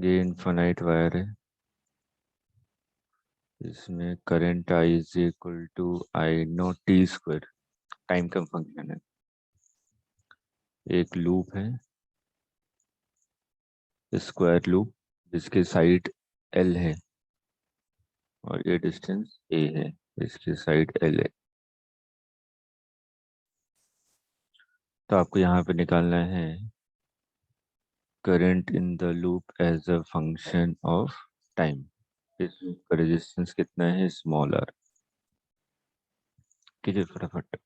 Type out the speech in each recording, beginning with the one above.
ये infinite wire है। इसमें current I is equal to I naught T square, time का फंक्शन है। एक लूप है, स्क्वायर लूप, जिसके साइड एल है और ये डिस्टेंस ए है, इसकी साइड एल है। तो आपको यहाँ पे निकालना है current in the loop as a function of time. इस लूप का रेजिस्टेंस कितना है, स्मॉल आर। कीजिए फटाफट।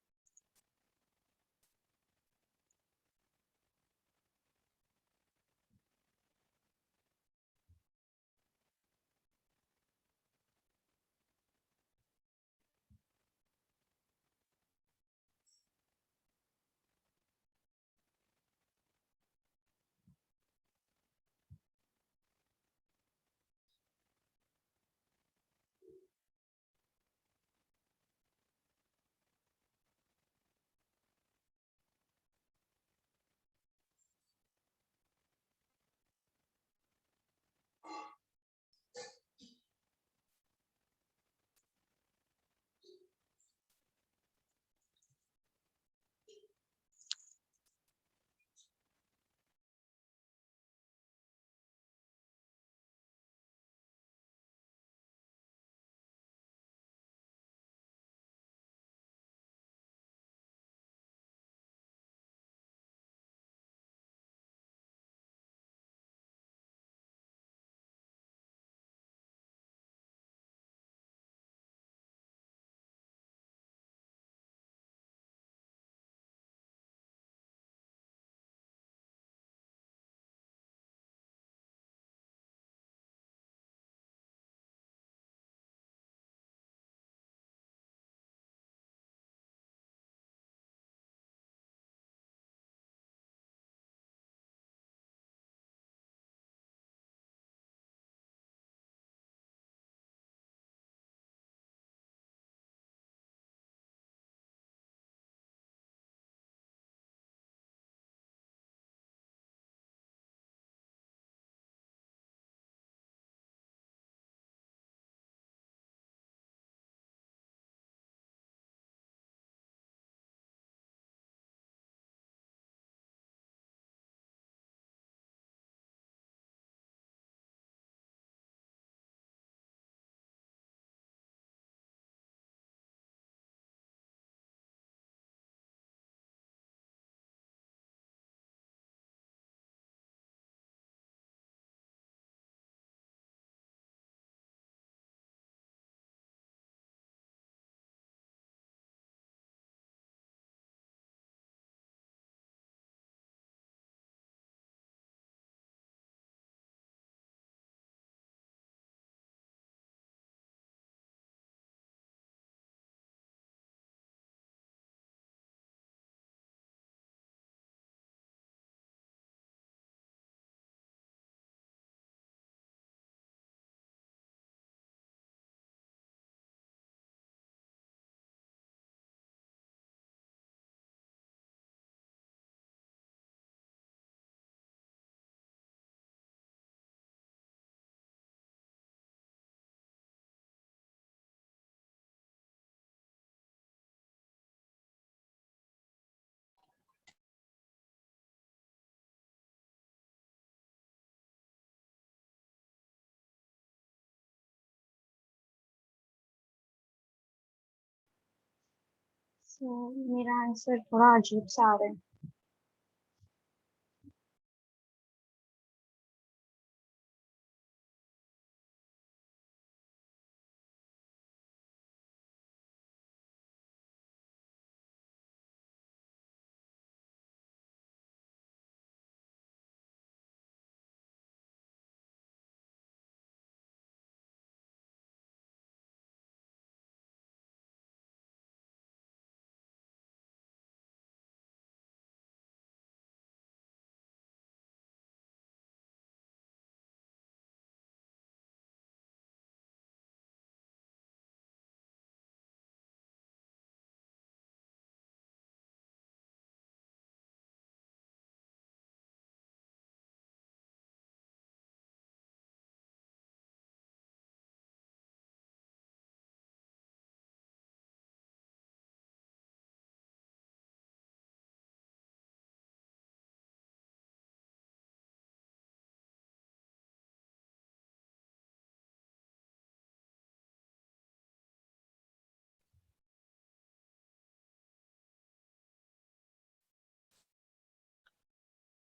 मेरा आंसर थोड़ा अजीब सा आ रहा है।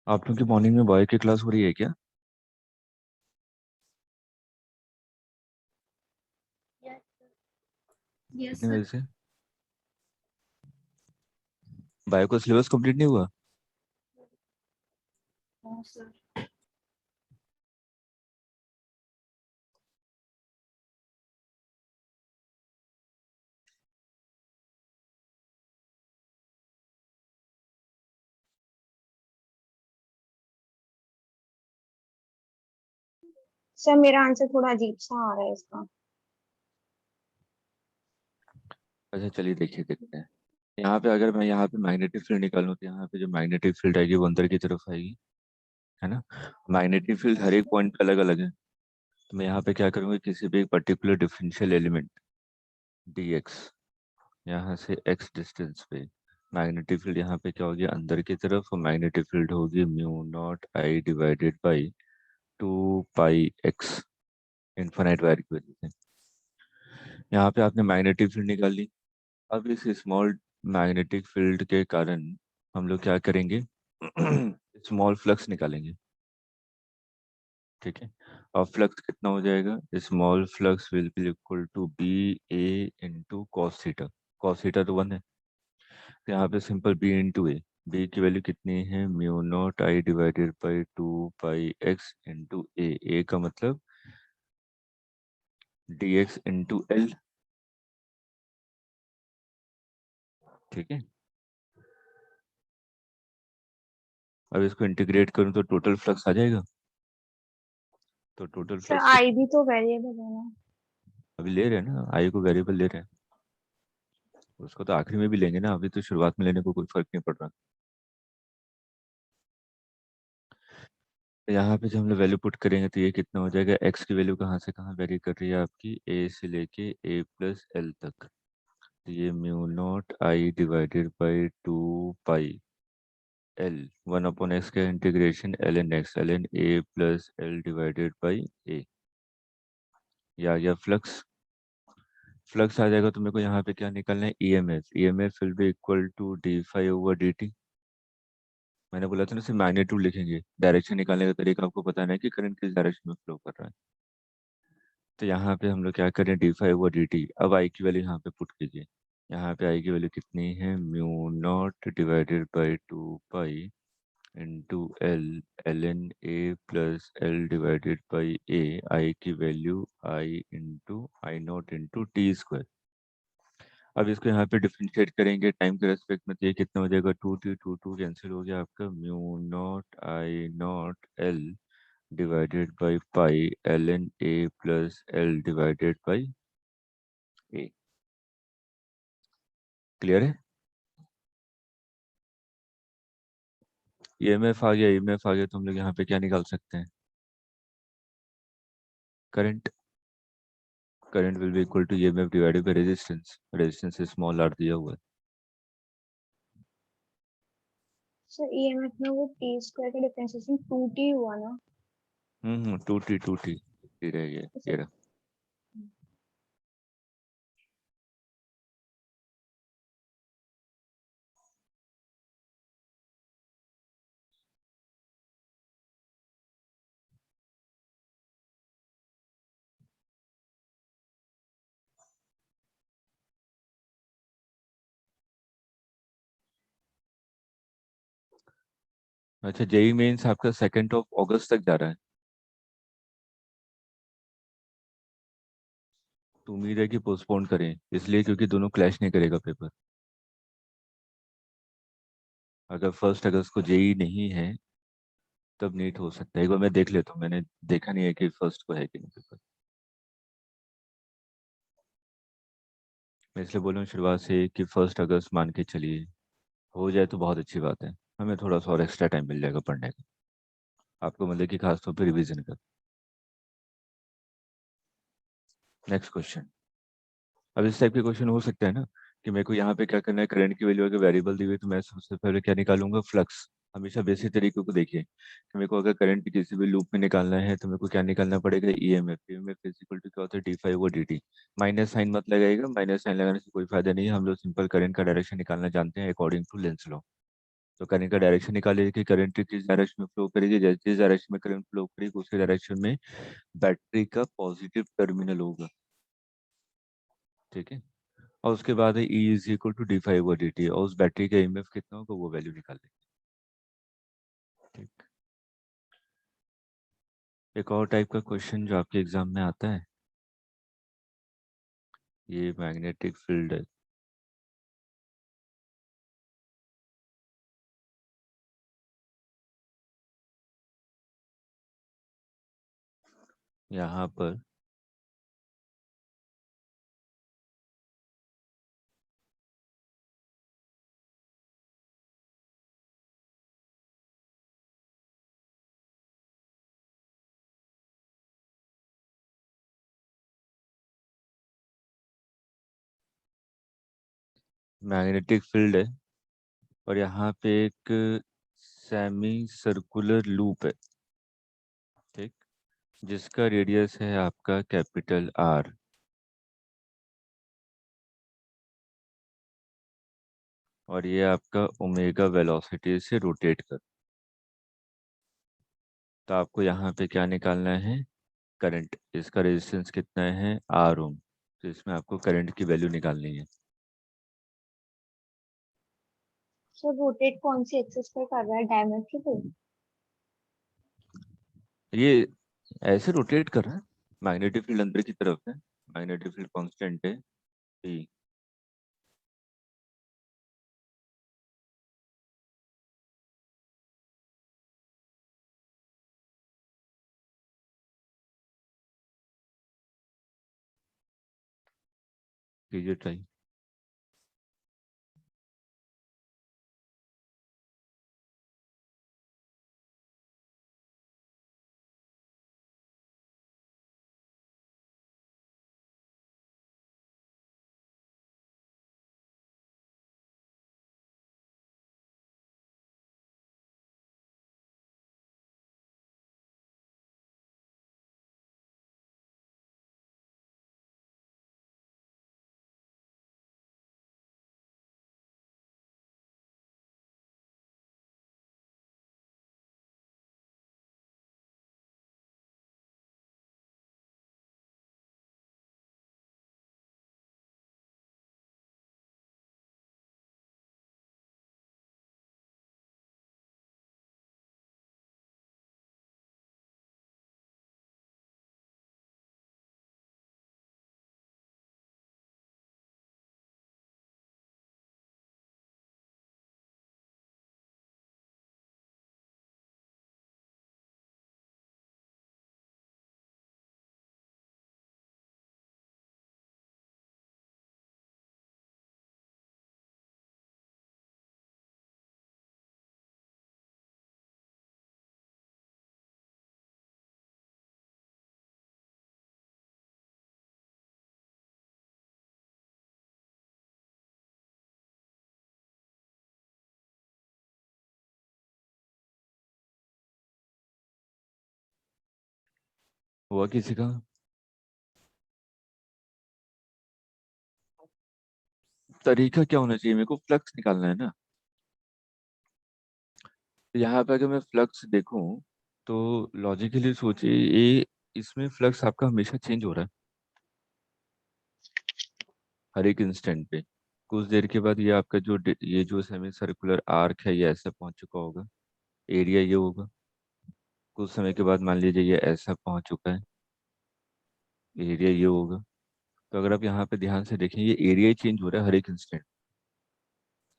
आप लोग की मॉर्निंग में बायो की क्लास हो रही है क्या? यस कितने सर। बजे से? बायो का सिलेबस कंप्लीट नहीं हुआ? हाँ सर। सर मेरा आंसर थोड़ा अजीब सा आ रहा है इसका। अच्छा चलिए देखिए देखते हैं। यहाँ पे अगर मैं यहाँ पे मैग्नेटिक फील्ड निकालूं तो यहाँ पे जो मैग्नेटिक फील्ड आएगी वो अंदर की तरफ आएगी, है ना। मैग्नेटिक फील्ड हर यस एक सर। पॉइंट पे अलग अलग है। तो मैं यहाँ पे क्या करूँगा, किसी भी एक particular differential element D x, यहाँ से एक्स डिस्टेंस पे मैग्नेटिक फील्ड यहाँ पे क्या होगी, अंदर की तरफ, और मैग्नेटिक फील्ड होगी mu naught I divided by 2 pi x, infinite wire की वजह से। यहाँ पे आपने मैग्नेटिक फील्ड निकाल ली। अब इस स्मॉल मैग्नेटिक फील्ड के कारण हम लोग क्या करेंगे, स्मॉल फ्लक्स निकालेंगे, ठीक है। और फ्लक्स कितना हो जाएगा, small flux will be equal to B A into cos theta. Cos theta तो 1 है, तो यहाँ पे simple B into A. B की वैल्यू कितनी है, mu not I divided by 2 pi x into A. A का मतलब डी एक्स इंटू एल, ठीक है। अब इसको इंटीग्रेट करूँ तो टोटल फ्लक्स आ जाएगा। तो टोटल सर फ्लक्स आई कितना, भी तो वेरिएबल है ना। अभी ले रहे हैं ना, आई को वेरिएबल ले रहे हैं, उसको तो आखिरी में भी लेंगे ना, अभी तो शुरुआत में लेने को कोई फर्क नहीं पड़ रहा। तो यहाँ पे जब हम लोग वैल्यू पुट करेंगे तो ये कितना हो जाएगा, एक्स की वैल्यू कहाँ से कहाँ वेरी कर रही है आपकी, ए से लेके ए प्लस एल तक। तो ये mu not I divided by 2 pi L, 1/x का integration L N X, L N A plus L divided by A. ये आ गया फ्लक्स। फ्लक्स आ जाएगा तो मेरे को यहाँ पे क्या निकालना है, EMF. EMF will be equal to D phi over D T. मैंने बोला था ना सिर्फ मैग्नीट्यूड लिखेंगे, डायरेक्शन निकालने का तरीका आपको पता नहीं कि करंट किस डायरेक्शन में फ्लो कर रहा है। तो यहाँ पे हम लोग क्या करें, D phi over D T. अब आई की वैल्यू यहाँ पे पुट कीजिए। यहाँ पे आई की वैल्यू कितनी है, mu not divided by 2 pi into L, L N A plus L divided by A. I की value I into I not into T square. अब इसको यहाँ पे डिफरेंशिएट करेंगे टाइम के रेस्पेक्ट में, तो ये कितना हो जाएगा, 2t 2 कैंसिल हो गया आपका, mu not I naught L divided by pi L N A plus L divided by A. Clear है। ईएमएफ आ गया, ईएमएफ आ गया, तो हम लोग यहाँ पे क्या निकाल सकते हैं, current. Current will be equal to EMF divided by resistance. Resistance small R दिया हुआ है। सर ईएमएफ में वो टी स्क्वायर का डिफरेंशिएशन 2t हुआ ना। 2t रह गया तो सर ये रहा। अच्छा, जेई मेंस आपका 2 अगस्त तक जा रहा है, तो उम्मीद है कि पोस्टपोन करें, इसलिए क्योंकि दोनों क्लैश नहीं करेगा पेपर। अगर 1 अगस्त को जेई नहीं है तब नीट हो सकता है, एक बार मैं देख लेता हूँ, मैंने देखा नहीं है कि फर्स्ट को है कि नहीं पेपर। मैं इसलिए बोल रहा हूँ शुरुआत से कि 1 अगस्त मान के चलिए, हो जाए तो बहुत अच्छी बात है, हमें थोड़ा सा और एक्स्ट्रा टाइम मिल जाएगा पढ़ने का, आपको मतलब कि खासतौर पर रिविजन का। Next question. अब इस टाइप के क्वेश्चन हो सकता है ना, कि मेरे को यहाँ पे क्या करना है, करंट की वैल्यू अगर वेरिएबल दी हुई है, तो मैं सबसे पहले क्या निकालूंगा, फ्लक्स। हमेशा बेसिक तरीके को देखिए कि मेरे को अगर करंट किसी भी लूप में निकालना है तो मेरे को क्या निकालना पड़ेगा, EMF. EMF is equal to क्या होता है, D phi over D T. Minus sign मत लगाइएगा, माइनस साइन लगाने से कोई फायदा नहीं है, हम लोग सिंपल करंट का डायरेक्शन निकालना जानते हैं अकॉर्डिंग टू लेंस लॉ। तो करंट का डायरेक्शन निकालिए कि करंट किस डायरेक्शन में फ्लो करेगी, जैसे जिस डायरेक्शन में करंट फ्लो करेगी उसी डायरेक्शन में बैटरी का पॉजिटिव टर्मिनल होगा। ठीक है। और उसके बाद है E is equal to D five D T, और उस बैटरी का ईएमएफ कितना होगा वो वैल्यू निकालेंगे। ठीक। एक और टाइप का क्वेश्चन जो आपके एग्जाम में आता है, ये मैग्नेटिक फील्ड है। यहाँ पर मैग्नेटिक फील्ड है और यहाँ पे एक सेमी सर्कुलर लूप है। ठीक। जिसका रेडियस है आपका कैपिटल आर, और ये आपका ओमेगा वेलोसिटी से रोटेट कर। तो आपको यहाँ पे क्या निकालना है, करंट। इसका रेजिस्टेंस कितना है, आर ओम। तो इसमें आपको करंट की वैल्यू निकालनी है। सर रोटेट कौन सी एक्सिस पर कर रहा है, डायमेट्रिकल? ये ऐसे रोटेट कर रहा है, मैग्नेटिक फील्ड अंदर की तरफ है, मैग्नेटिक फील्ड कांस्टेंट है P। कीजिए ट्राई। हुआ किसी का? तरीका क्या होना चाहिए, मेरे को फ्लक्स निकालना है ना। तो यहाँ पे अगर मैं फ्लक्स देखूं तो लॉजिकली सोचिए, ये इसमें फ्लक्स आपका हमेशा चेंज हो रहा है हर एक इंस्टेंट पे। कुछ देर के बाद ये आपका ये जो सेमी सर्कुलर आर्क है ये ऐसा पहुंच चुका होगा, एरिया ये होगा। कुछ समय के बाद मान लीजिए ये ऐसा पहुंच चुका है, एरिया ये होगा। तो अगर आप यहाँ पे ध्यान से देखें, ये एरिया ही चेंज हो रहा है हर एक इंस्टेंट,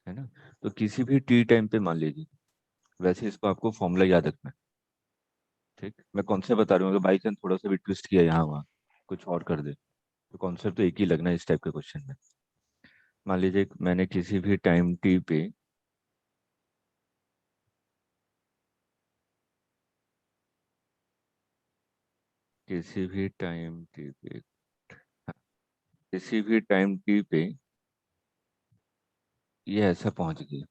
है ना। तो किसी भी टी टाइम पे मान लीजिए, वैसे इसको आपको फॉर्मूला याद रखना है। ठीक, मैं कॉन्सेप्ट बता रहा हूँ, अगर बाई चांस थोड़ा सा भी ट्विस्ट किया यहाँ वहाँ कुछ और कर दे, तो कॉन्सेप्ट तो एक ही लगना है इस टाइप के क्वेश्चन में। मान लीजिए मैंने किसी भी टाइम टी पे किसी भी टाइम टी पे किसी भी टाइम टी पे ये ऐसा पहुंच गया,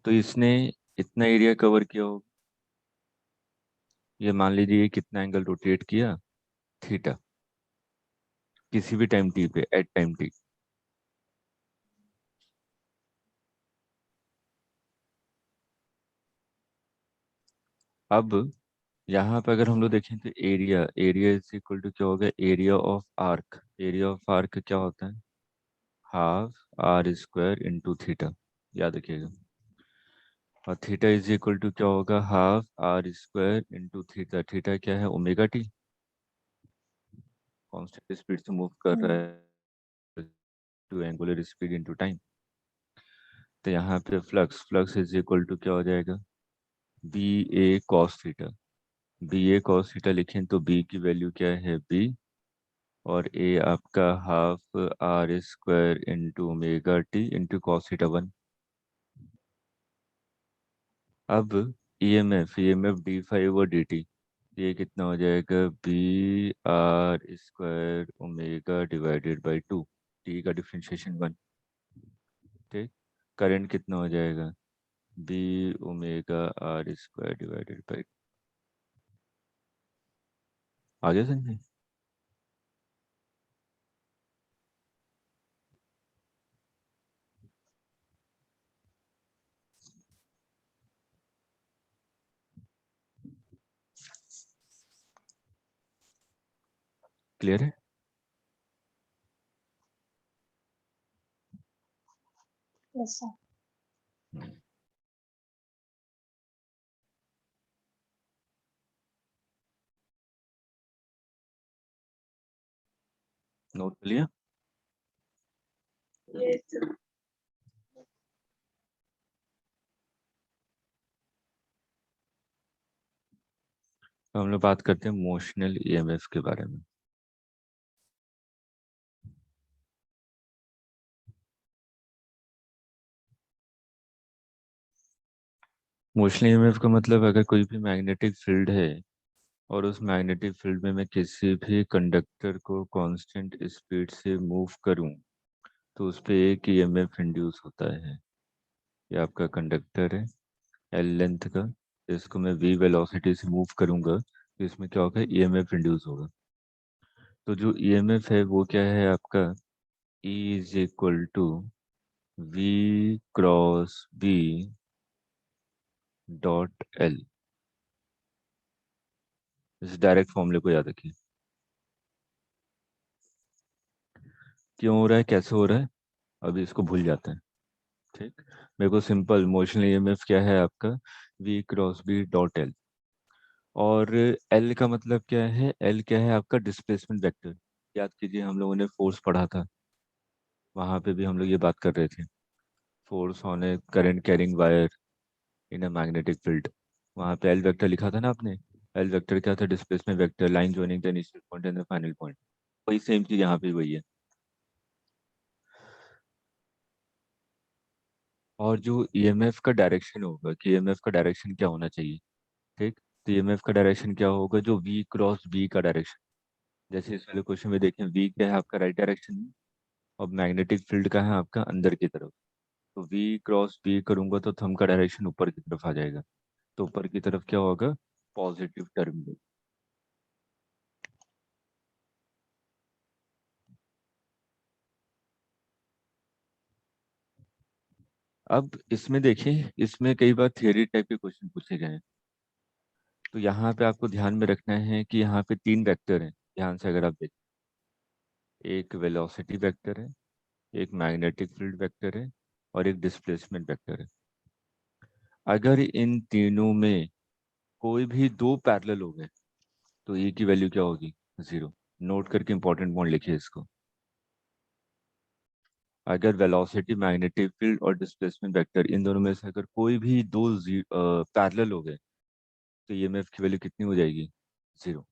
तो इसने इतना एरिया कवर किया होगा। ये मान लीजिए ये कितना एंगल रोटेट किया, थीटा, किसी भी टाइम टी पे एट टाइम टी। अब यहाँ पे अगर हम लोग देखें तो area area is equal to क्या होगा, area of arc. Area of arc क्या होता है, half R square into theta, याद रखिएगा। और थीटा इज इक्वल टू क्या होगा, half R square into theta. Theta क्या है, ओमेगा टी, कांस्टेंट स्पीड से मूव कर रहा है, to angular speed into time. तो यहाँ पे flux flux is equal to क्या हो जाएगा, B A cos theta. B A cos theta लिखें तो बी की वैल्यू क्या है, बी, और ए आपका half R square into omega T into cos theta 1। अब E M F D five और डी टी, ये कितना हो जाएगा, B R square omega divided by two, T का डिफ्रेंशिएशन 1। ठीक, करंट कितना हो जाएगा, B omega R square divided by, आगे समझे। क्लियर है। Yes, sir. नोट कर लिया। Yes, sir. तो हम लोग बात करते हैं मोशनल ईएमएफ के बारे में। मोशनल ईएमएफ का मतलब, अगर कोई भी मैग्नेटिक फील्ड है और उस मैग्नेटिक फील्ड में मैं किसी भी कंडक्टर को कांस्टेंट स्पीड से मूव करूं, तो उस पे एक ईएमएफ इंड्यूस होता है। ये आपका कंडक्टर है एल लेंथ का, इसको मैं वी वेलोसिटी से मूव करूंगा तो इसमें क्या होगा, ईएमएफ इंड्यूस होगा। तो जो ईएमएफ है वो क्या है आपका, E is equal to V cross B dot L. इस डायरेक्ट फॉर्मूले को याद रखिए। क्यों हो रहा है, कैसे हो रहा है, अभी इसको भूल जाते हैं। ठीक, मेरे को सिंपल मोशनल ईएमएफ क्या है आपका, V cross B dot L. और एल का मतलब क्या है, एल क्या है आपका डिस्प्लेसमेंट वेक्टर। याद कीजिए हम लोगों ने फोर्स पढ़ा था, वहां पे भी हम लोग ये बात कर रहे थे, force on A current carrying wire in a magnetic field. वहां पे एल वेक्टर लिखा था ना आपने। एल वेक्टर क्या था, displacement vector, line joining the initial point and the final point. वही सेम चीज यहाँ पे वही है। और जो ईएमएफ का डायरेक्शन होगा कि ईएमएफ का डायरेक्शन क्या होना चाहिए। ठीक, तो ईएमएफ का डायरेक्शन क्या होगा, जो वी क्रॉस बी का डायरेक्शन। जैसे इस वाले क्वेश्चन में देखें, वी क्या है आपका राइट डायरेक्शन में, और मैग्नेटिक फील्ड का है आपका अंदर की तरफ। तो वी क्रॉस बी करूंगा तो थंब का डायरेक्शन ऊपर की तरफ आ जाएगा। तो ऊपर की तरफ क्या होगा, पॉजिटिव टर्मिनल। अब इसमें देखिए, इसमें कई बार थियरी टाइप के क्वेश्चन पूछे गए हैं। तो यहाँ पे आपको ध्यान में रखना है कि यहाँ पे तीन वेक्टर हैं, ध्यान से अगर आप देखें, एक वेलोसिटी वेक्टर है, एक मैग्नेटिक फील्ड वेक्टर है, और एक डिस्प्लेसमेंट वेक्टर है। अगर इन तीनों में कोई भी दो पैरेलल हो गए तो ए की वैल्यू क्या होगी, जीरो। नोट करके इंपॉर्टेंट पॉइंट लिखिए इसको। अगर वेलोसिटी मैग्नेटिक फील्ड और डिस्प्लेसमेंट वेक्टर इन दोनों में से अगर कोई भी दो पैरेलल हो गए तो ईएमएफ की वैल्यू कितनी हो जाएगी, जीरो।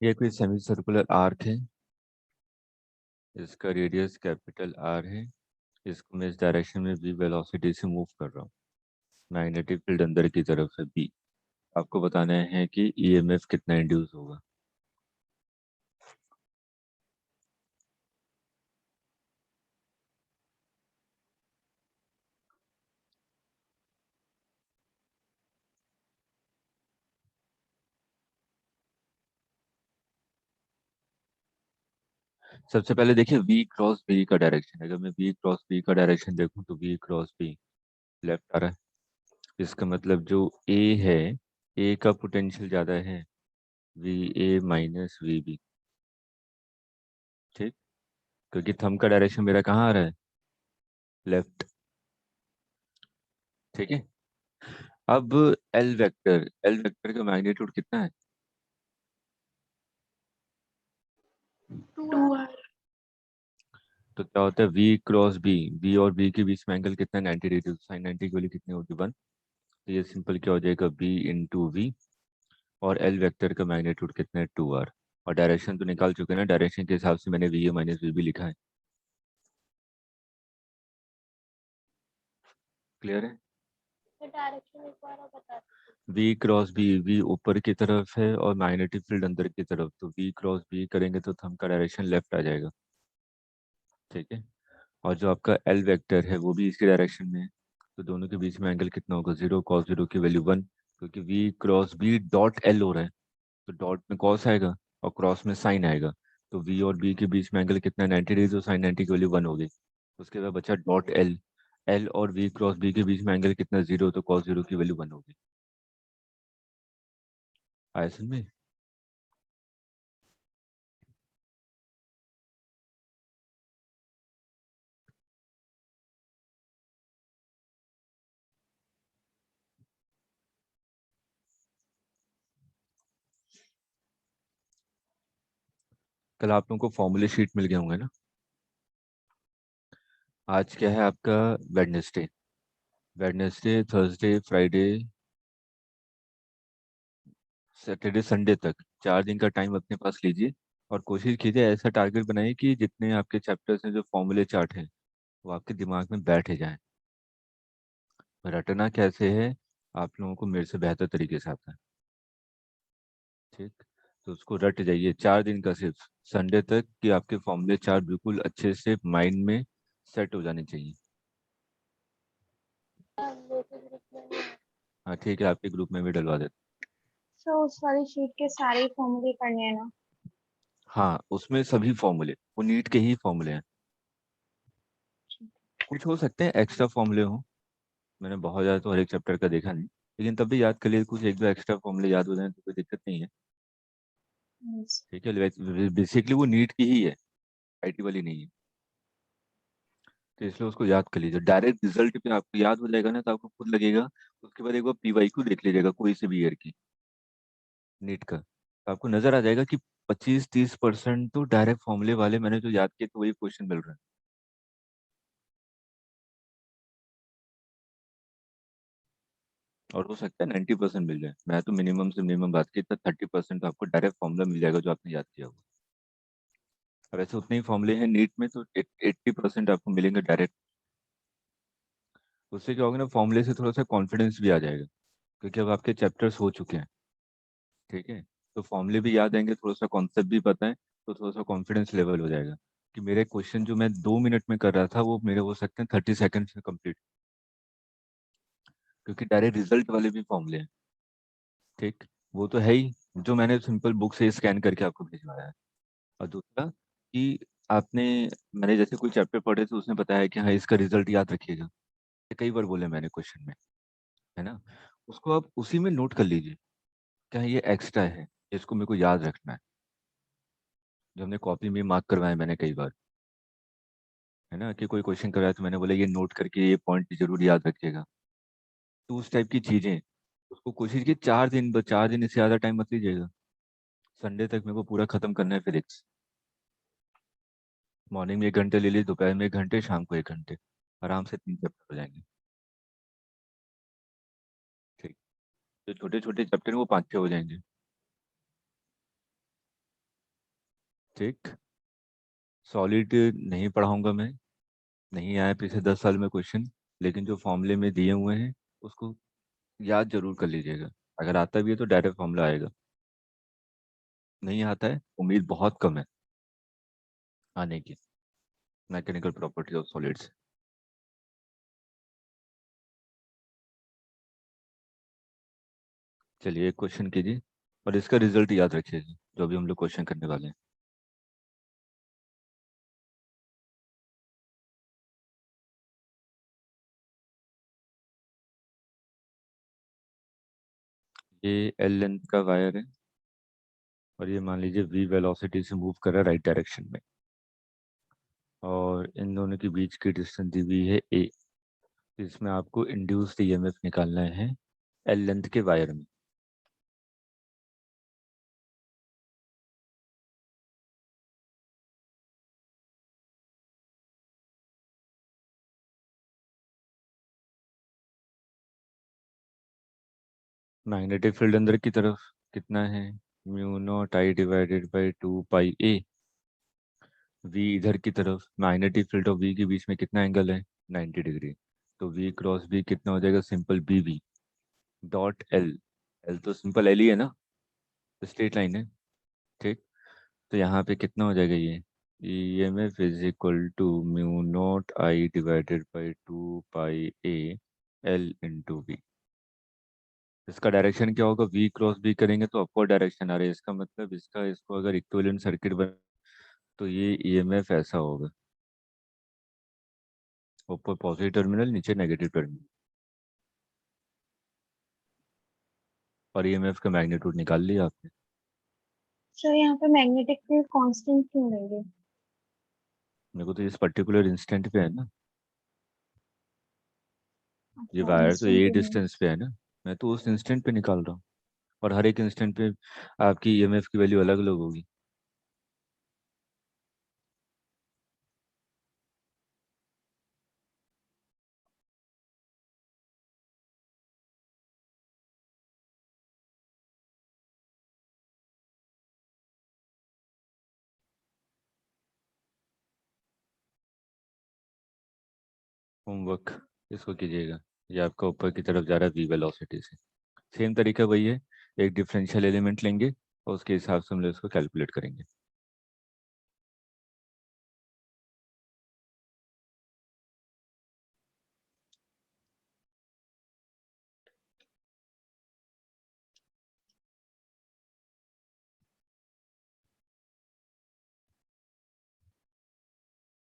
ये कोई सेमी सर्कुलर आर्क है, इसका रेडियस कैपिटल आर है, इसको मैं इस डायरेक्शन में v वेलोसिटी से मूव कर रहा हूँ, मैग्नेटिक फील्ड अंदर की तरफ है b। आपको बताना है कि ईएमएफ कितना इंड्यूस होगा। सबसे पहले देखिए v क्रॉस b का डायरेक्शन। अगर मैं v क्रॉस b का डायरेक्शन देखूं तो v क्रॉस b लेफ्ट आ रहा है। इसका मतलब जो a है, a का पोटेंशियल ज्यादा है, V A minus V B. ठीक, क्योंकि थंब का डायरेक्शन मेरा कहाँ आ रहा है, लेफ्ट। ठीक है, अब एल वेक्टर का मैग्नीट्यूड कितना है, 2R। तो क्या होता है v क्रॉस b, b और b के बीच में एंगल कितना है, 90 डिग्री। साइन 90 की वैल्यू कितनी होगी, 1। तो ये सिंपल क्या हो जाएगा, b इंटू वी। और एल वेक्टर का मैग्नीट्यूड कितना है, 2r। और डायरेक्शन तो निकाल चुके हैं ना, डायरेक्शन के हिसाब से मैंने V A minus V B लिखा है। क्लियर है। तो डायरेक्शन एक बार आप बता दीजिए। v क्रॉस b, v ऊपर की तरफ है और मैग्नेटिक फील्ड अंदर की तरफ, तो v क्रॉस b करेंगे तो थंब का डायरेक्शन लेफ्ट आ जाएगा। ठीक है, और जो आपका एल वेक्टर है वो भी इसके डायरेक्शन में है, तो दोनों के बीच में एंगल कितना होगा, 0। कॉस 0 की वैल्यू 1, क्योंकि V cross B dot L हो रहा है, तो डॉट में कॉस आएगा और क्रॉस में साइन आएगा। तो वी और बी के बीच में एंगल कितना है, 90 डिग्री, तो साइन 90 की वैल्यू 1 हो गई। उसके बाद बचा डॉट एल। एल और वी क्रॉस बी के बीच में एंगल कितना, 0, तो कॉस 0 की वैल्यू 1 हो गई। आया समझ में। कल आप लोगों को फॉर्मूले शीट मिल गए होंगे ना। आज क्या है आपका, Wednesday. Wednesday, Thursday, Friday, Saturday, Sunday तक 4 दिन का टाइम अपने पास लीजिए। और कोशिश कीजिए ऐसा टारगेट बनाइए कि जितने आपके चैप्टर्स हैं, जो फॉर्मूले चार्ट हैं, वो आपके दिमाग में बैठ जाए। रटना कैसे है, आप लोगों को मेरे से बेहतर तरीके से आता है। ठीक, तो उसको रट जाइए 4 दिन का, सिर्फ संडे तक, कि आपके फॉर्मूले चार्ट बिल्कुल अच्छे से माइंड में सेट हो जाने चाहिए। हाँ ठीक है, आपके ग्रुप में भी डलवा देते। सो उस वाली शीट के सारे फॉर्मूले करने हैं ना। हाँ, उसमें सभी फॉर्मूले, वो नीट के ही फॉर्मूले हैं। कुछ हो सकते हैं एक्स्ट्रा फॉर्मूले हो, मैंने बहुत ज़्यादा तो हर एक चैप्टर का देखा नहीं, लेकिन तब भी याद कर लिए, कुछ एक दो एक्स्ट्रा फॉर्मूले याद हो जाए तो कोई दिक्कत नहीं है। Yes. ठीक है, बेसिकली वो नीट की ही है, आईटी वाली नहीं है। तो इसलिए उसको याद कर लीजिए, डायरेक्ट रिजल्ट पे आपको याद हो जाएगा ना, तो आपको खुद लगेगा। उसके बाद एक बार पीवाईक्यू देख लीजिएगा कोई से भी ईयर की नीट का, तो आपको नजर आ जाएगा कि 25-30% तो डायरेक्ट फॉर्मूले वाले मैंने जो याद किए तो वही क्वेश्चन मिल रहा है। और हो सकता है 90% मिल जाए, मैं तो मिनिमम से मिनिमम बात की, तो 30% आपको डायरेक्ट फॉर्मूला मिल जाएगा जो आपने याद किया होगा। अब ऐसे उतने ही फॉर्मूले हैं नीट में, तो 80% आपको मिलेंगे डायरेक्ट। उससे क्या होगा ना, फॉर्मूले से थोड़ा सा कॉन्फिडेंस भी आ जाएगा, क्योंकि अब आपके चैप्टर्स हो चुके हैं। ठीक है, तो फॉर्मूले भी याद आएंगे, थोड़ा सा कॉन्सेप्ट भी पता है, तो थोड़ा सा कॉन्फिडेंस लेवल हो जाएगा कि मेरे क्वेश्चन जो मैं 2 मिनट में कर रहा था, वो मेरे हो सकते हैं 30 सेकंड्स में कंप्लीट, क्योंकि डायरेक्ट रिजल्ट वाले भी फॉर्मूले हैं। ठीक, वो तो है ही, जो मैंने सिंपल बुक से स्कैन करके आपको भिजवाया है। और दूसरा कि आपने, मैंने जैसे कोई चैप्टर पढ़े तो उसने बताया कि हाँ इसका रिजल्ट याद रखिएगा, ये कई बार बोले मैंने क्वेश्चन में, है ना। उसको आप उसी में नोट कर लीजिए, क्या ये एक्स्ट्रा है, इसको मेरे को याद रखना है। जो हमने कॉपी में मार्क करवाए मैंने कई बार, है ना, कि कोई क्वेश्चन कराया तो मैंने बोला ये नोट करके ये पॉइंट जरूर याद रखिएगा। तो उस टाइप की चीजें, उसको कोशिश की 4 दिन, 4 दिन इससे ज्यादा टाइम मत लीजिएगा। संडे तक मेरे को पूरा खत्म करना है फिजिक्स। मॉर्निंग में 1 घंटे ले लीजिए, दोपहर में 1 घंटे, शाम को 1 घंटे, आराम से 3 चैप्टर हो जाएंगे। ठीक, जो छोटे छोटे चैप्टर हैं वो 5-6 हो जाएंगे। ठीक, सॉलिड नहीं पढ़ाऊंगा मैं, नहीं आया पिछले 10 साल में क्वेश्चन, लेकिन जो फॉर्मूले में दिए हुए हैं उसको याद जरूर कर लीजिएगा। अगर आता भी है तो डायरेक्ट फॉर्मूला आएगा, नहीं आता है उम्मीद बहुत कम है आने की। Mechanical property of solids. चलिए एक क्वेश्चन कीजिए और इसका रिजल्ट याद रखिएगा जो भी हम लोग क्वेश्चन करने वाले हैं। ये एल लेंथ का वायर है और ये मान लीजिए वी वेलोसिटी से मूव कर रहा है राइट डायरेक्शन में, और इन दोनों के बीच की डिस्टेंस दी हुई है ए। इसमें आपको इंड्यूस्ड ईएमएफ निकालना है एल लेंथ के वायर में। मैग्नेटिक फील्ड अंदर की तरफ कितना है, mu not I divided by 2 pi A. V इधर की तरफ, मैग्नेटिक फील्ड और वी के बीच में कितना एंगल है, 90 डिग्री। तो वी क्रॉस बी कितना हो जाएगा, simple B V dot L. L तो सिंपल एल ही है ना, स्ट्रेट लाइन है। ठीक, तो यहाँ पे कितना हो जाएगा ये, E M F is equal to mu not I divided by 2 pi A L into V. इसका डायरेक्शन क्या होगा, वी क्रॉस बी करेंगे तो अपवर्ड डायरेक्शन आ रहा है, इसका मतलब इसका इसको अगर इक्विवेलेंट सर्किट बन तो ये ईएमएफ ऐसा होगा, ऊपर पॉजिटिव टर्मिनल नीचे नेगेटिव टर्मिनल। और ईएमएफ का मैग्नीट्यूड निकाल लिया आपने। सर यहाँ पे मैग्नेटिक फील्ड कांस्टेंट क्यों लेंगे? मेरे को तो इस पर्टिकुलर इंस्टेंट पे है ना, ये अच्छा, वायर तो इंस्टेंट यही पे नहीं। डिस्टेंस पे है ना, मैं तो उस इंस्टेंट पे निकाल रहा हूँ। और हर एक इंस्टेंट पे आपकी ईएमएफ की वैल्यू अलग अलग होगी। होमवर्क इसको कीजिएगा, ये आपका ऊपर की तरफ जा रहा है वी वेलोसिटी से। सेम तरीका वही है, एक डिफरेंशियल एलिमेंट लेंगे और उसके हिसाब से हम लोग इसको कैलकुलेट करेंगे।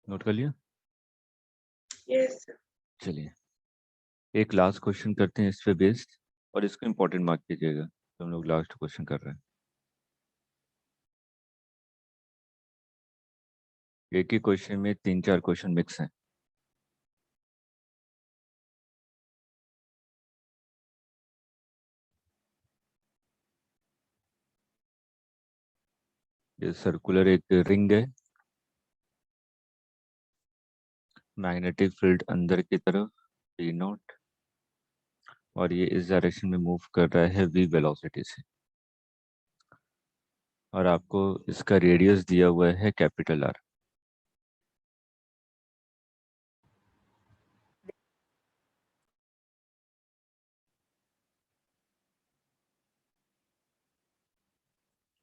नोट कर लिया। यस। चलिए एक लास्ट क्वेश्चन करते हैं इस पे बेस्ड, और इसको इम्पोर्टेंट मार्क कीजिएगा तो हम लोग लास्ट क्वेश्चन कर रहे हैं। एक ही क्वेश्चन में 3-4 क्वेश्चन मिक्स हैं। ये सर्कुलर एक रिंग है, मैग्नेटिक फील्ड अंदर की तरफ पी नॉट, और ये इस डायरेक्शन में मूव कर रहा है वी वेलोसिटी से, और आपको इसका रेडियस दिया हुआ है कैपिटल आर।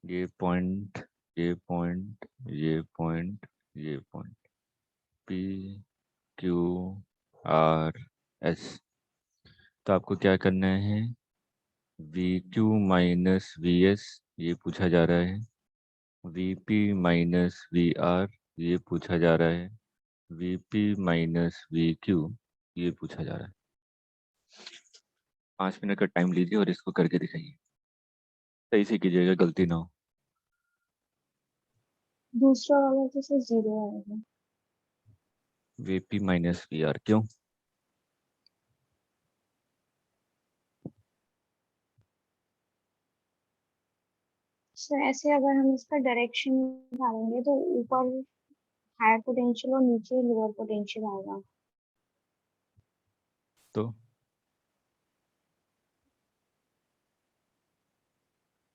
ये पॉइंट, ये पॉइंट, ये पॉइंट, ये point, P Q R S. तो आपको क्या करना है, V Q minus V S ये पूछा जा रहा है, V P minus V R ये पूछा जा रहा है, V P minus V Q ये पूछा जा रहा है। 5 मिनट का टाइम लीजिए और इसको करके दिखाइए, सही से कीजिएगा, गलती ना हो। दूसरा वाला तो सर जीरो आएगा। V P minus V R क्यों, सर ऐसे अगर हम इसका डायरेक्शन निकालेंगे तो ऊपर हायर पोटेंशियल और नीचे लोअर पोटेंशियल आएगा। तो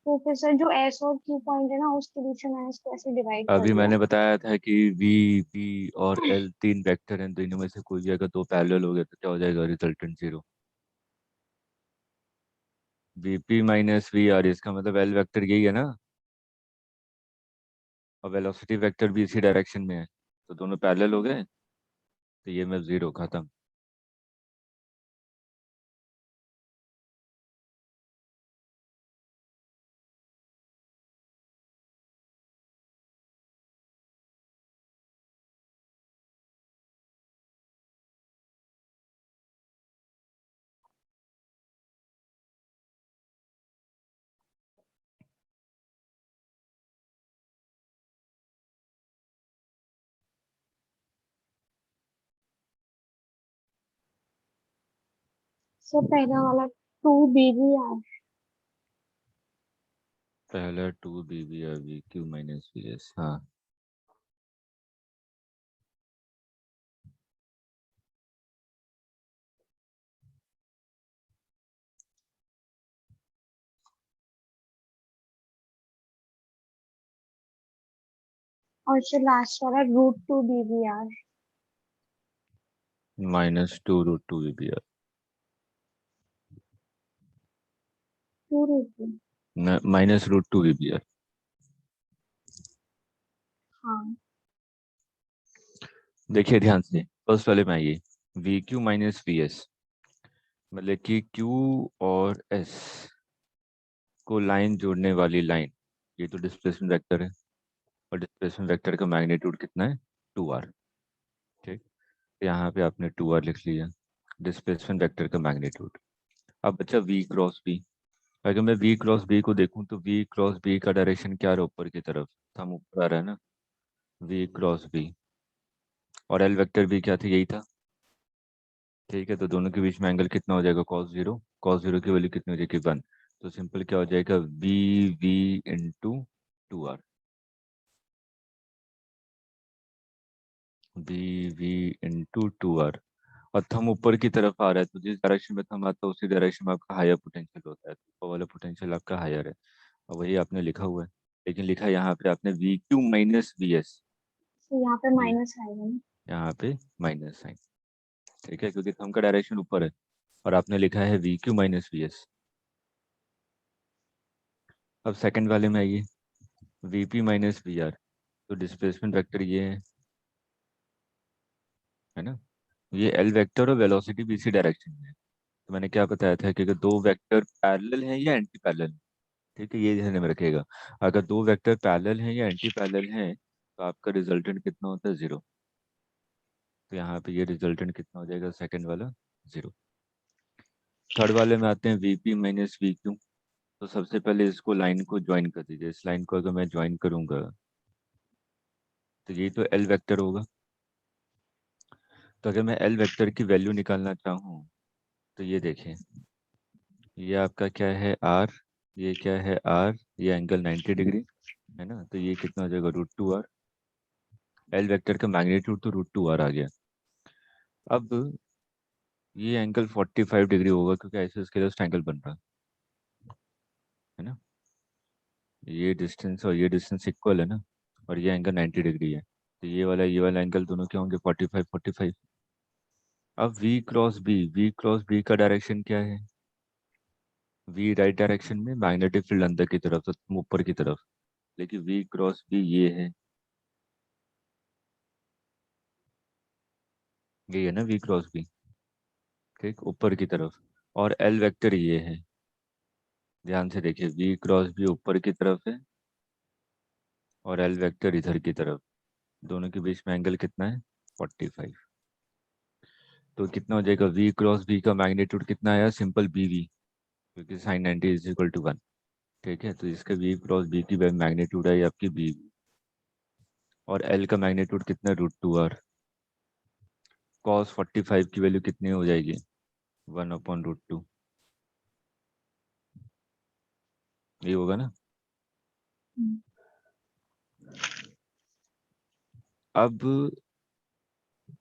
तो तो फिर सर जो एस और क्यू पॉइंट है ना उसके बीच में मैंने इसको ऐसे डिवाइड कर अभी दिया। मैंने बताया था कि वी बी और एल तीन वेक्टर हैं, तो इनमें से कोई भी अगर दो पैरेलल हो गए तो क्या हो जाएगा, resultant zero. V P minus V R, इसका मतलब एल वेक्टर यही है ना, और वेलोसिटी वेक्टर भी इसी डायरेक्शन में है, तो दोनों पैरेलल हो गए, तो ये मैं जीरो खत्म। सर पहला वाला टू बी वी आर। पहला two B B R V Q minus V S, हाँ। और सर लास्ट वाला root two B V R. Minus two root two B B R, two root two. Minus root two B B R. हाँ। देखिए ध्यान से, first वाले में आइए, V Q minus V S, मतलब कि क्यू और एस को लाइन जोड़ने वाली लाइन, ये तो डिस्प्लेसमेंट वेक्टर है, और डिस्प्लेसमेंट वेक्टर का मैग्नीट्यूड कितना है, टू आर। ठीक, यहाँ पे आपने टू आर लिख लिया, डिस्प्लेसमेंट वेक्टर का मैग्नीट्यूड। अब बच्चा वी क्रॉस बी, अगर मैं वी क्रॉस बी को देखूं तो वी क्रॉस बी का डायरेक्शन क्या है, ऊपर की तरफ, हम ऊपर आ रहा है ना, वी क्रॉस बी, और एल वेक्टर भी क्या था, यही था। ठीक है, तो दोनों के बीच में एंगल कितना हो जाएगा, कॉस जीरो, कॉस जीरो की वैल्यू कितनी हो जाएगी, वन। तो सिंपल क्या हो जाएगा, V V into two R, V V into two R. और थंब ऊपर की तरफ आ रहा है, तो जिस डायरेक्शन में थंब आता है उसी डायरेक्शन में आपका हायर पोटेंशियल होता है, तो वो वाला पोटेंशियल आपका हायर है, और वही आपने लिखा हुआ है। लेकिन लिखा यहाँ पे आपने we Q minus V S, तो यहाँ पे माइनस आएगा ना। यहाँ पे माइनस साइन। ठीक है, क्योंकि थंब का डायरेक्शन ऊपर है, और आपने लिखा है V Q minus V S. अब सेकंड वाले में आइए, V P minus V R, तो डिस्प्लेसमेंट वेक्टर ये है ना, ये एल वेक्टर और वेलोसिटी भी इसी डायरेक्शन में है। तो मैंने क्या बताया था कि अगर दो वेक्टर पैरेलल हैं या एंटी पैरेलल, ठीक है, ये ध्यान में रखिएगा। अगर दो वेक्टर पैरेलल हैं या एंटी पैरेलल हैं तो आपका रिजल्टेंट कितना होता है, जीरो। तो यहाँ पे ये रिजल्टेंट कितना हो जाएगा, सेकंड वाला, जीरो। थर्ड वाले में आते हैं, we P minus V Q, तो सबसे पहले इसको लाइन को ज्वाइन कर दीजिए। इस लाइन को अगर मैं ज्वाइन करूंगा तो ये तो एल वेक्टर होगा, तो अगर मैं एल वेक्टर की वैल्यू निकालना चाहूँ तो ये देखें, ये आपका क्या है, आर, ये क्या है, आर, ये एंगल 90 डिग्री है ना, तो ये कितना हो जाएगा, root two R. L vector का मैग्नीट्यूड तो रूट टू आर आ गया। अब ये एंगल 45 डिग्री होगा, क्योंकि ऐसे इसके जस्ट एंगल बन रहा है ना, ये डिस्टेंस और ये डिस्टेंस इक्वल है ना, और ये एंगल 90 डिग्री है, तो ये वाला एंगल दोनों क्या होंगे, 45 45। अब V cross B, V cross B का डायरेक्शन क्या है, वी राइट डायरेक्शन में, मैग्नेटिक फील्ड अंदर की तरफ, तो तुम ऊपर की तरफ, लेकिन वी क्रॉस बी ये है, ये है ना वी क्रॉस बी, ठीक, ऊपर की तरफ। और एल वेक्टर ये है, ध्यान से देखिए, वी क्रॉस बी ऊपर की तरफ है, और एल वेक्टर इधर की तरफ, दोनों के बीच में एंगल कितना है, 45। तो कितना हो जाएगा, वी क्रॉस बी का मैग्नीट्यूड कितना आया, सिंपल बी वी, क्योंकि sine 90 is equal to one. ठीक है, तो इसका वी क्रॉस बी की मैग्नीट्यूड है आपकी बी, और एल का मैग्नीट्यूड कितना, रूट टू आर। कॉस 45 की वैल्यू कितनी हो जाएगी, वन अपॉन रूट टू, ये होगा ना। हम्म। अब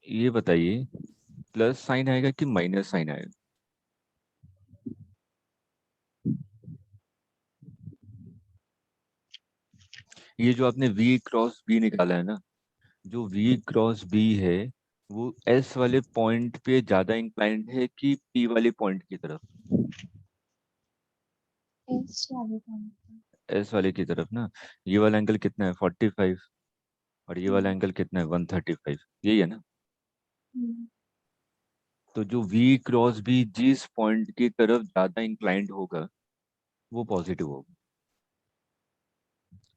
ये बताइए, प्लस साइन आएगा कि माइनस साइन आएगा, ये जो आपने V क्रॉस B निकाला है ना, जो V क्रॉस B है वो S वाले पॉइंट पे ज्यादा इंक्लाइंड है कि P वाले पॉइंट की तरफ? एस वाले पॉइंट। S वाले की तरफ ना। ये वाला एंगल कितना है? 45। और ये वाला एंगल कितना है? 135। यही है ना? तो जो V क्रॉस B जिस पॉइंट की तरफ ज्यादा इंक्लाइंड होगा वो पॉजिटिव होगा।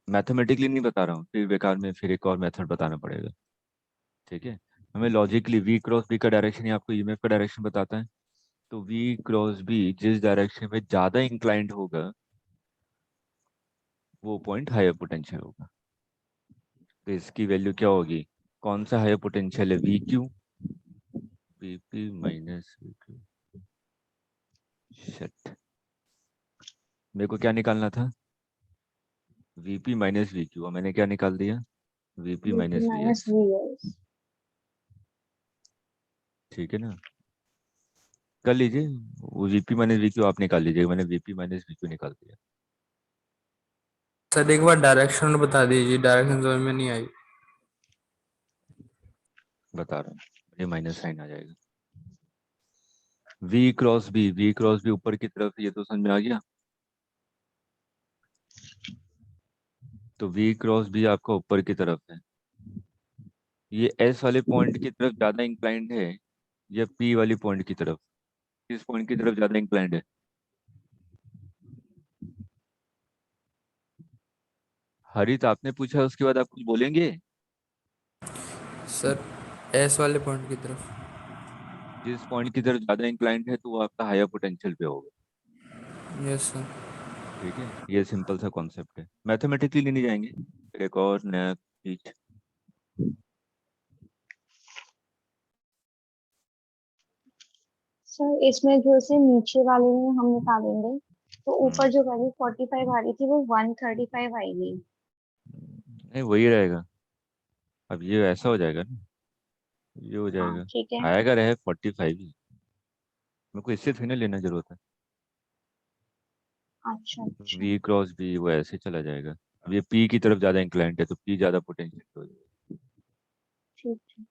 मैथमेटिकली नहीं बता रहा हूँ, फिर बेकार में फिर एक और मेथड बताना पड़ेगा। ठीक है, हमें लॉजिकली V क्रॉस B का डायरेक्शन ही आपको ईएमएफ का डायरेक्शन बताता है। तो V क्रॉस B जिस डायरेक्शन में ज्यादा इंक्लाइंड होगा वो पॉइंट हायर पोटेंशियल होगा। तो इसकी वैल्यू क्या होगी? कौन सा हायर पोटेंशियल है? VQ, VP minus VQ। Shit, मेरे को क्या निकालना था? VP माइनस VQ, और मैंने क्या निकाल दिया? VP VP minus minus VS। VS। ठीक है ना? कर लीजिए, वो VP माइनस VQ आप निकाल लीजिएगा, मैंने VP माइनस VQ निकाल दिया। सर एक बार डायरेक्शन बता दीजिए, डायरेक्शन समझ में नहीं आई। बता रहा हूँ, ये माइनस साइन आ जाएगा। V cross B, V cross B ऊपर की तरफ, ये तो समझ में आ गया। तो V क्रॉस B आपका ऊपर की तरफ है। ये S वाले पॉइंट की तरफ ज्यादा इंक्लाइंड है या P वाली पॉइंट की तरफ? किस पॉइंट की तरफ ज्यादा इंक्लाइंड है? हरित, आपने पूछा उसके बाद आप कुछ बोलेंगे? सर एस वाले पॉइंट की तरफ। जिस पॉइंट की तरफ ज्यादा इंक्लाइंड है तो वो आपका हायर पोटेंशियल पे होगा। Yes sir. ठीक है, ये सिंपल सा कॉन्सेप्ट है, मैथमेटिकली नहीं जाएंगे। फिर एक और नया चीज। सर इसमें जो से नीचे वाले में हम निकालेंगे तो ऊपर जो वैल्यू 45 आ रही थी वो 135 आएगी। नहीं, वही रहेगा। अब ये ऐसा हो जाएगा ना, ये हो हाँ जाएगा। ठीक है। आएगा रहे 45 ही, मेरे को इससे थोड़ी ना लेना जरूरत है। अच्छा अच्छा। V क्रॉस B वो ऐसे चला जाएगा। अब ये P की तरफ ज्यादा इंक्लाइंट है तो P ज्यादा पोटेंशियल हो जाएगा। ठीक ठीक।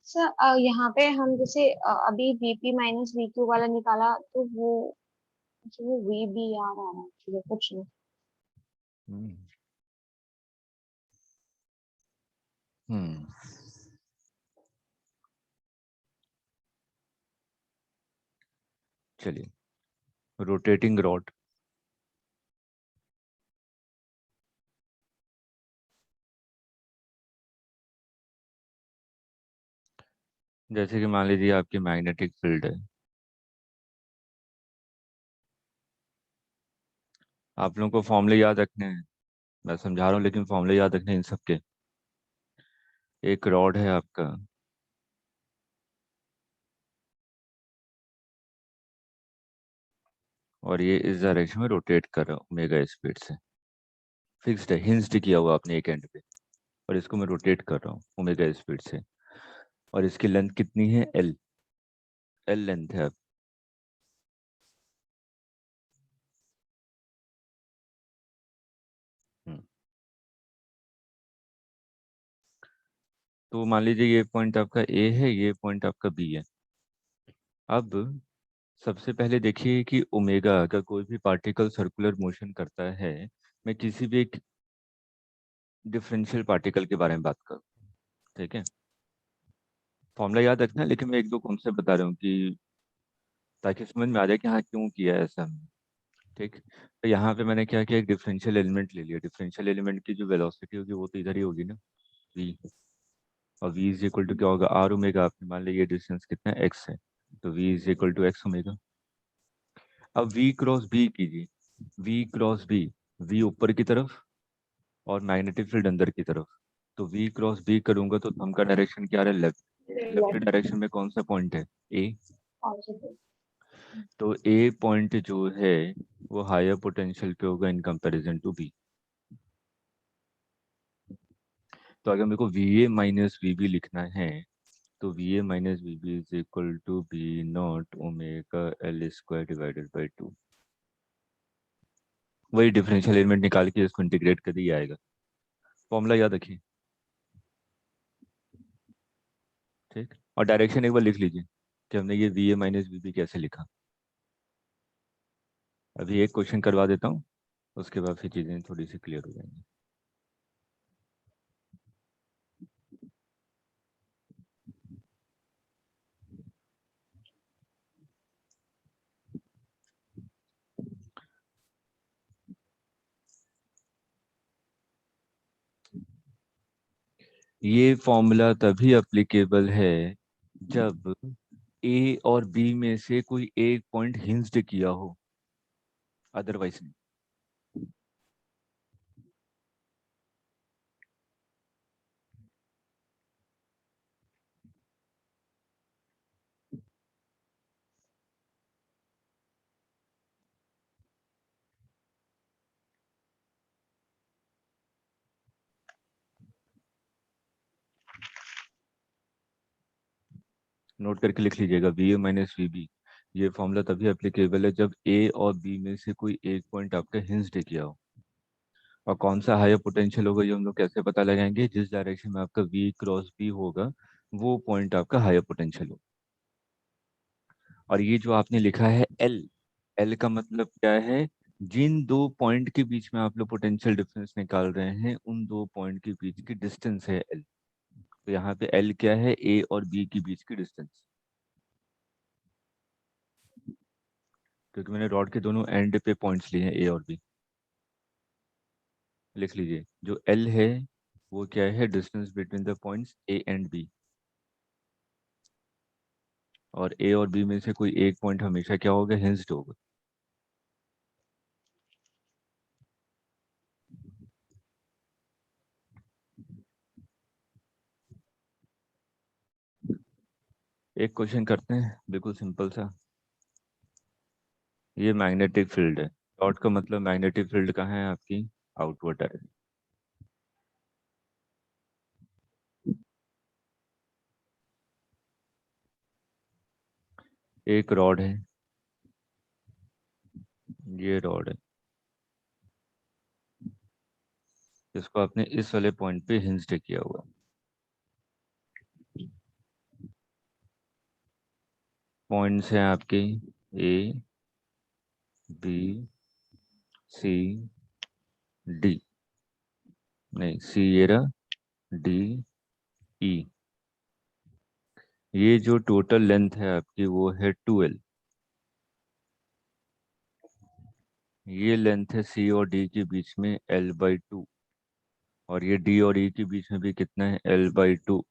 सर यहाँ पे हम जैसे अभी VP माइनस VQ वाला निकाला तो वो VBR आ रहा है, ठीक है कुछ नहीं। हम्म हम्म चलिए, रोटेटिंग रॉड। जैसे कि मान लीजिए आपकी मैग्नेटिक फील्ड है। आप लोगों को फॉर्मूले याद रखने हैं, मैं समझा रहा हूँ लेकिन फॉर्मूले याद रखने हैं इन सबके। एक रॉड है आपका, और ये इस डायरेक्शन में रोटेट कर रहा है ओमेगा स्पीड से। फिक्स्ड है, हिंज्ड किया हुआ अपने एक एंड पे, और इसको मैं रोटेट कर रहा हूँ ओमेगा स्पीड से। और इसकी लेंथ कितनी है? L। L लेंथ है। हम्म, तो मान लीजिए ये पॉइंट आपका A है, ये पॉइंट आपका B है। अब सबसे पहले देखिए कि ओमेगा, अगर कोई भी पार्टिकल सर्कुलर मोशन करता है, मैं किसी भी एक डिफरेंशियल पार्टिकल के बारे में बात करूँ, ठीक है? फॉर्मूला याद रखना है, लेकिन मैं एक दो कॉन्सेप्ट बता रहा हूँ कि ताकि समझ में आ जाए कि हाँ क्यों किया है ऐसा हमने। ठीक, तो यहाँ पे मैंने क्या किया, एक डिफरेंशियल एलिमेंट ले लिया। डिफरेंशियल एलिमेंट की जो वेलोसिटी होगी वो तो इधर ही होगी ना, v। और v इज इक्वल टू क्या होगा? r omega. आपने मान लिया ये डिस्टेंस कितना है? x है, तो v is equal to x omega. अब v क्रॉस b कीजिए, v क्रॉस b, v ऊपर की तरफ और मैग्नेटिक फील्ड अंदर की तरफ। तो v क्रॉस b करूंगा तो थंब का डायरेक्शन क्या है? लेफ्ट। लेफ्ट लेफ्ट डायरेक्शन में कौन सा पॉइंट है? a। पॉजिटिव। तो a पॉइंट जो है वो हायर पोटेंशियल पे होगा इन कंपैरिजन टू b। तो अगर मेरे को V A minus V B लिखना है तो V A minus V B is equal to B naught omega L square divided by 2। वही डिफरेंशियल एलिमेंट निकाल के इसको इंटीग्रेट कर दिया आएगा। फॉर्मूला याद रखिए, ठीक। और डायरेक्शन एक बार लिख लीजिए कि हमने ये V A minus V B कैसे लिखा। अभी एक क्वेश्चन करवा देता हूँ, उसके बाद फिर चीज़ें थोड़ी सी क्लियर हो जाएंगी। ये फॉर्मूला तभी अप्लीकेबल है जब ए और बी में से कोई एक पॉइंट हिंज्ड किया हो, अदरवाइज नहीं। नोट करके लिख लीजिएगा, V A minus V B, ये फॉर्मूला तभी एप्लीकेबल है जब ए और बी में से कोई एक पॉइंट आपका हिंज्ड किया हो। और कौन सा हायर पोटेंशियल होगा ये हम लोग कैसे पता लगाएंगे? जिस डायरेक्शन में आपका वी क्रॉस बी होगा वो पॉइंट आपका हायर पोटेंशियल होगा। और ये जो आपने लिखा है एल, एल का मतलब क्या है? जिन दो पॉइंट के बीच में आप लोग पोटेंशियल डिफरेंस निकाल रहे हैं उन दो पॉइंट के बीच की डिस्टेंस है एल। तो यहाँ पे एल क्या है? ए और बी के बीच की डिस्टेंस। क्योंकि मैंने रॉड के दोनों एंड पे पॉइंट्स लिए हैं ए और बी। लिख लीजिए, जो एल है वो क्या है? Distance between the points A and B. और ए और बी में से कोई एक पॉइंट हमेशा क्या होगा? हिंज्ड होगा। एक क्वेश्चन करते हैं बिल्कुल सिंपल सा। ये मैग्नेटिक फील्ड है, डॉट का मतलब मैग्नेटिक फील्ड कहाँ है आपकी? Outward direction. एक रॉड है, ये रॉड है, जिसको आपने इस वाले पॉइंट पे हिंज्ड किया हुआ। पॉइंट्स हैं आपके ए बी सी डी, नहीं सी ये रहा, डी ई। ये जो टोटल लेंथ है आपकी वो है 2L। ये लेंथ है सी और डी के बीच में L/2। और ये डी और ई के बीच में भी कितना है? L/2।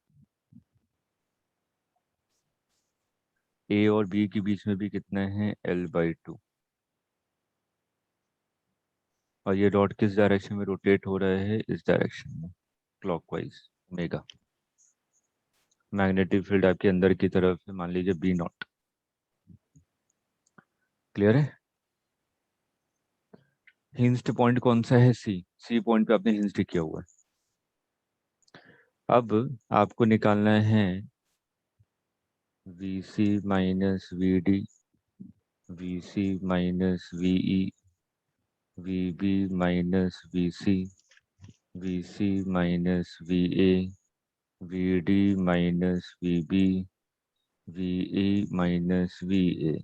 ए और बी के बीच में भी कितना है? L/2। और ये रॉड किस डायरेक्शन में रोटेट हो रहा है? इस डायरेक्शन में, क्लॉकवाइज ओमेगा। मैग्नेटिक फील्ड आपके अंदर की तरफ है, मान लीजिए बी नॉट। क्लियर है? हिंज्ड पॉइंट कौन सा है? सी। सी पॉइंट पे आपने हिंज्ड किया हुआ है। अब आपको निकालना है V C minus V D, V C minus V E, V B minus V C minus V A, V D minus V B, V E minus V A.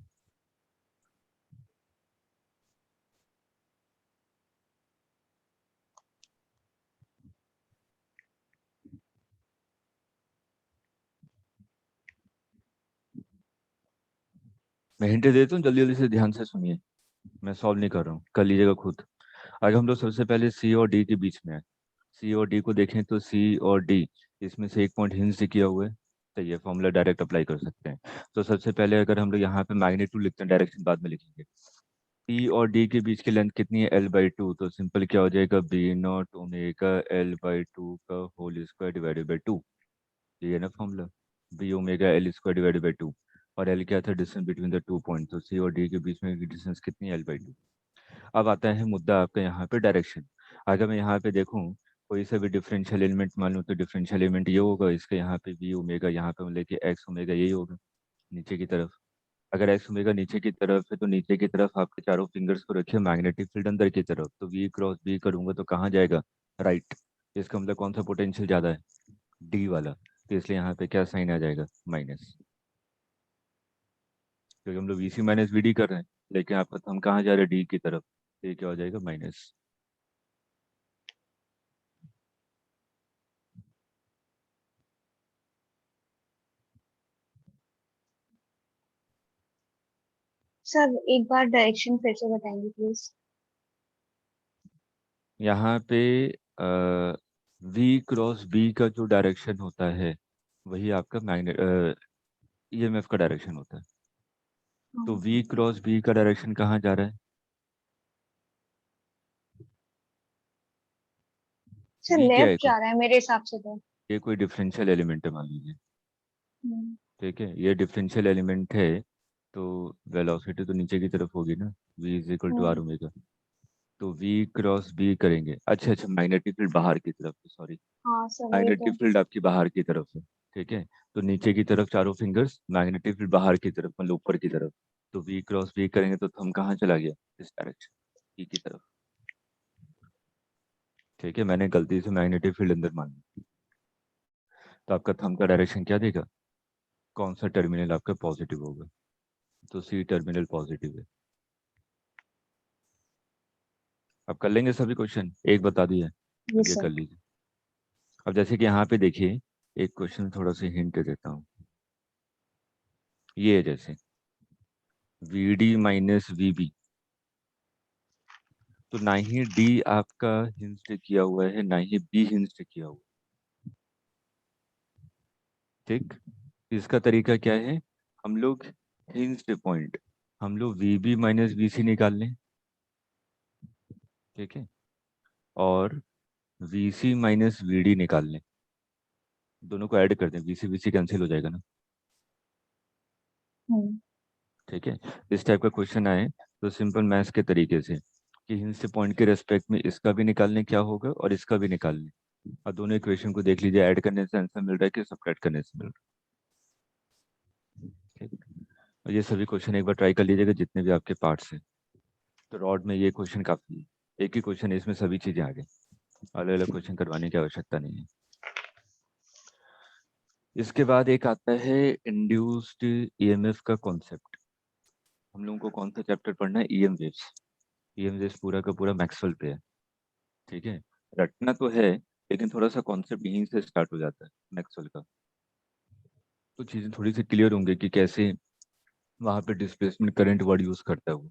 मैं हिंट देता हूँ, जल्दी जल्दी से ध्यान से सुनिए। मैं सॉल्व नहीं कर रहा हूँ, कर लीजिएगा खुद। अगर हम लोग सबसे पहले सी और डी के बीच में है, सी और डी को देखें तो सी और डी इसमें से एक पॉइंट हिंज किया हुआ है, तो ये फॉर्मूला डायरेक्ट अप्लाई कर सकते हैं। तो सबसे पहले अगर हम लोग यहाँ पे मैग्नीट्यूड लिखते हैं, डायरेक्शन बाद में लिखेंगे। सी और डी के बीच की लेंथ कितनी है? L/2। तो सिंपल क्या हो जाएगा? बी नॉट ओमेगा L/2 का होल स्क्वायर डिवाइडेड बाई 2। ये है ना formula, B omega L square divided by 2। और एल क्या था? Distance between the two point. तो सी और डी के बीच में की डिस्टेंस कितनी है? L/2। अब आता है मुद्दा आपका यहाँ पे डायरेक्शन। अगर मैं यहाँ पे देखूँ कोई सा भी डिफरेंशियल एलिमेंट मान लो, तो डिफरेंशियल एलिमेंट ये होगा, इसके यहाँ पे वी ओमेगा, यहाँ पे लेके एक्स ओमेगा, यही होगा नीचे की तरफ। अगर एक्स ओमेगा नीचे की तरफ है तो नीचे की तरफ आपके चारों फिंगर्स को रखिए, मैग्नेटिक फील्ड अंदर की तरफ, तो वी क्रॉस बी करूंगा तो कहाँ जाएगा, राइट। इसका मतलब कौन सा पोटेंशियल ज्यादा है, डी वाला, तो इसलिए यहाँ पे क्या साइन आ जाएगा, माइनस, क्योंकि हम लोग V C minus V D कर रहे हैं, लेकिन आपका हम कहाँ जा रहे हैं, डी की तरफ, तो ये क्या हो जाएगा, माइनस। सर एक बार डायरेक्शन फिर से बताएंगे प्लीज। यहाँ पे वी क्रॉस बी का जो डायरेक्शन होता है वही आपका मैग्नेट ईएमएफ का डायरेक्शन होता है। तो वी क्रॉस बी का डायरेक्शन कहाँ जा रहा है, सर वी क्या है, लेफ्ट जा रहा है मेरे हिसाब से तो। ये कोई डिफरेंशियल एलिमेंट है मान लीजिए, हम्म, ठीक है, ये डिफरेंशियल एलिमेंट है, तो वेलोसिटी तो नीचे की तरफ होगी ना, v is equal to R hmm, omega. तो v क्रॉस b करेंगे, अच्छा अच्छा, मैग्नेटिक फील्ड बाहर की तरफ, सॉरी, हाँ सर वही मैग्नेटिक तो। फील्ड आपकी बाहर की तरफ है, ठीक है। तो नीचे की तरफ चारों फिंगर्स, मैग्नेटिक फील्ड बाहर की तरफ, मतलब ऊपर की तरफ, तो v क्रॉस b करेंगे तो हम कहाँ चला गया, इस डायरेक्शन e की तरफ, ठीक है। मैंने गलती से मैग्नेटिक फील्ड अंदर मान ली, तो आपका थंब का डायरेक्शन क्या देगा, कौन सा टर्मिनल आपका पॉजिटिव होगा, तो सी टर्मिनल पॉजिटिव है। अब कर लेंगे सभी क्वेश्चन, एक बता दिया, ये अब ये सर। कर लीजिए। अब जैसे कि यहाँ पे देखिए, एक क्वेश्चन थोड़ा सा हिंट देता हूँ, ये है जैसे V D minus V B, तो ना ही डी आपका हिंस किया हुआ है, ना ही बी हिंस किया हुआ है, ठीक। इसका तरीका क्या है, हम लोग हिंस पॉइंट, हम लोग V B minus V C निकाल लें, ठीक है, और V C minus V D निकाल लें, दोनों को ऐड कर दें, वी सी कैंसिल हो जाएगा ना, हम्म, ठीक है। इस टाइप का क्वेश्चन आए तो सिंपल मैथ्स के तरीके से कि हिंस पॉइंट के रेस्पेक्ट में इसका भी निकालने क्या होगा और इसका भी निकाल लें, और दोनों इक्वेशन को देख लीजिए, ऐड करने से आंसर मिल रहा है कि सब्ट्रैक्ट करने से मिल रहा है, ठीक। और ये सभी क्वेश्चन एक बार ट्राई कर लीजिएगा, जितने भी आपके पार्ट्स हैं। तो रॉड में ये क्वेश्चन काफी है, एक ही क्वेश्चन है, इसमें सभी चीजें आ गई, अलग अलग क्वेश्चन करवाने की आवश्यकता नहीं है। इसके बाद एक आता है इंड्यूस्ड ईएमएफ का कॉन्सेप्ट। हम लोगों को कौन सा चैप्टर पढ़ना है, ईएम वेव्स। ईएम वेव्स पूरा का पूरा मैक्सवेल पे है, ठीक है। रटना तो है, लेकिन थोड़ा सा कॉन्सेप्ट यहीं से स्टार्ट हो जाता है मैक्सवेल का, तो चीजें थोड़ी सी क्लियर होंगी कि कैसे वहां पे डिस्प्लेसमेंट करंट वर्ड यूज करता है वो।